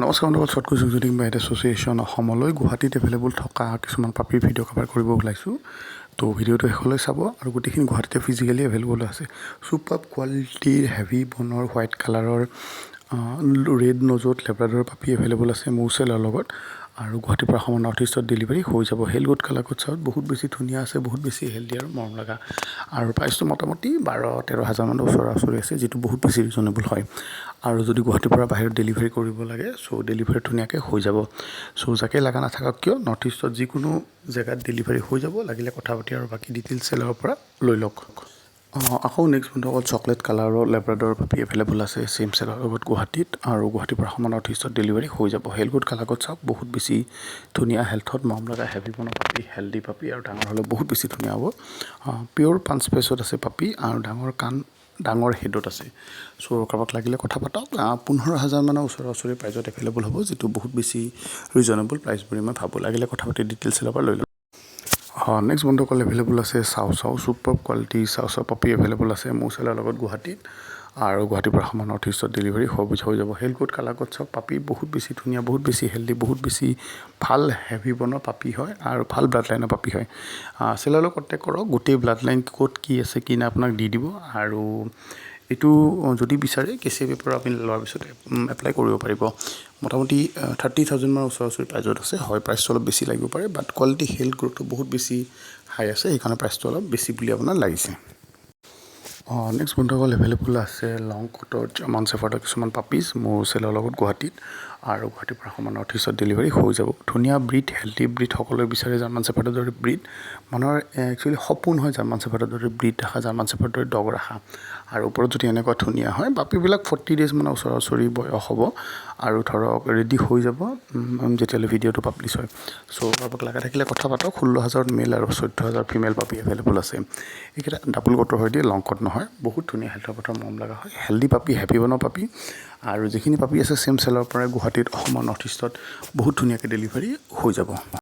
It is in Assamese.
নমস্কাৰ বন্ধুসকল, চটকৈ জুজুলিং বাইট এছ'চিয়েশ্যন অসমলৈ গুৱাহাটীত এভেইলেবল থকা কিছুমান পাপিৰ ভিডিঅ' কভাৰ কৰিব ওলাইছোঁ। তো ভিডিঅ'টো শেষলৈ চাব আৰু গোটেইখিনি গুৱাহাটীতে ফিজিকেলি এভেইলেবল আছে। চুপাৰ কোৱালিটিৰ হেভি বনৰ হোৱাইট কালাৰৰ ৰেড নজত লেব্ৰাডৰ পাপি এভেইলেবল আছে মোৰ চেলৰ লগত। আৰু গুৱাহাটীৰ পৰা অসমৰ নৰ্থ ইষ্টত ডেলিভাৰী হৈ যাব। হেলগুড কালাকত চাউত বহুত বেছি ধুনীয়া আছে, বহুত বেছি হেল্ডি আৰু মৰম লগা। আৰু প্ৰাইচটো মোটামুটি 12-13 হাজাৰমানৰ ওচৰা ওচৰি আছে, যিটো বহুত বেছি ৰিজনেবল হয়। আৰু যদি গুৱাহাটীৰ পৰা বাহিৰত ডেলিভাৰী কৰিব লাগে ডেলিভাৰী ধুনীয়াকৈ হৈ যাব। যাকে লগা নাথাকক কিয় নৰ্থ ইষ্টত যিকোনো জেগাত ডেলিভাৰী হৈ যাব। লাগিলে কথা পাতি আৰু বাকী ডিটেইলছ চেলৰ পৰা লৈ লওক। আকৌ নেক্সট বন্ধুসকল চকলেট কালাৰৰ লেব্ৰাডৰ পাপি এভেইলেবল আছে চেম চেলৰ লগত গুৱাহাটীত। আৰু গুৱাহাটীৰ পৰা অসমৰ নৰ্থ ইষ্টত ডেলিভাৰী হৈ যাব। হেলগুড কালাকত চাওক, বহুত বেছি ধুনীয়া হেল্থত মৰম লগা হেভি বনৰ পাপি, হেল্ডি পাপি আৰু ডাঙৰ হ'লে বহুত বেছি ধুনীয়া হ'ব। পিয়'ৰ পাঞ্চ পেচত আছে পাপি আৰু ডাঙৰ হেডত আছে। কাৰোবাক লাগিলে কথা পাতক। 15 হাজাৰমানৰ ওচৰা ওচৰি প্ৰাইজত এভেইলেবল হ'ব, যিটো বহুত বেছি ৰিজনেবল প্ৰাইচ বুলি মই ভাবোঁ। লাগিলে কথা পাতি ডিটেইলছৰ পৰা লৈ লওক। নেক্সট বন্ধুসকল এভেইলেবল আছে চাও চুপাৰ কোৱালিটি চাও পাপি এভেইলেবল আছে মোৰ চেলৰ লগত গুৱাহাটীত। আৰু গুৱাহাটীৰ পৰা অসমৰ নৰ্থ ইষ্টত ডেলিভাৰী হৈ যাব। হেলগুড কালাকত চাওক, পাপি বহুত বেছি ধুনীয়া, বহুত বেছি হেল্ডি, বহুত বেছি ভাল হেভি বনৰ পাপি হয় আৰু ভাল ব্লাড লাইনৰ পাপি হয়। চেলৰ লগত কণ্টেক্ট কৰক, গোটেই ব্লাড লাইন ক'ত কি আছে কি নাই আপোনাক দি দিব। আৰু এইটো যদি বিচাৰে কেচিয়া পেপাৰ আপুনি লোৱাৰ পিছতে এপ্লাই কৰিব পাৰিব। মোটামুটি 30,000 ওচৰা ওচৰি প্ৰাইজত আছে। হয়, প্ৰাইচটো অলপ বেছি লাগিব পাৰে, বাট কোৱালিটি হেল্থ গ্ৰ'থটো বহুত বেছি হাই আছে, সেইকাৰণে প্ৰাইচটো অলপ বেছি বুলি আপোনাৰ লাগিছে। নেক্সট বন্ধুসকল এভেইলেবল আছে লং কটৰ জাৰ্মান শ্বেফাৰ্ডৰ কিছুমান পাপিজ মোৰ চেলৰ লগত গুৱাহাটীত। আৰু গুৱাহাটীৰ পৰা অসমৰ নৰ্থ ইষ্টত ডেলিভাৰী হৈ যাব। ধুনীয়া ব্ৰীড, হেল্থি ব্ৰীড সকলোৱে বিচাৰে। জাৰ্মান শ্বেফাৰ্ডৰ দৰে ব্ৰীড মানুহৰ একচুৱেলি সপোন হয়, জাৰ্মান শ্বেফাৰ্ডৰ দৰে ব্ৰীড ৰাখা, জাৰ্মান শ্বেফাৰ্ডৰ দৰে ডগ ৰাখা। আৰু ওপৰত যদি এনেকুৱা ধুনীয়া হয়, পাপিবিলাক 40 days মানৰ ওচৰা ওচৰি বয়স হ'ব আৰু ধৰক ৰেডি হৈ যাব যেতিয়ালৈ ভিডিঅ'টো পাব্লিছ হয়। কাৰোবাক লগা থাকিলে কথা পাতক। 16,000 মেল আৰু 14,000 ফিমেল পাপি এভেইলেবল আছে। এইকেইটা ডাবল কটৰ হয় দিয়ে, লং কট নহয়। বহুত ধুনীয়া হেল্থৰ কথা মৰম লগা হয়, হেল্ডি পাপি, হেভি বনৰ পাপি। আৰু যিখিনি পাপি আছে চেম চেলৰ পৰাই গুৱাহাটীত অসমৰ নৰ্থ ইষ্টত বহুত ধুনীয়াকৈ ডেলিভাৰী হৈ যাব।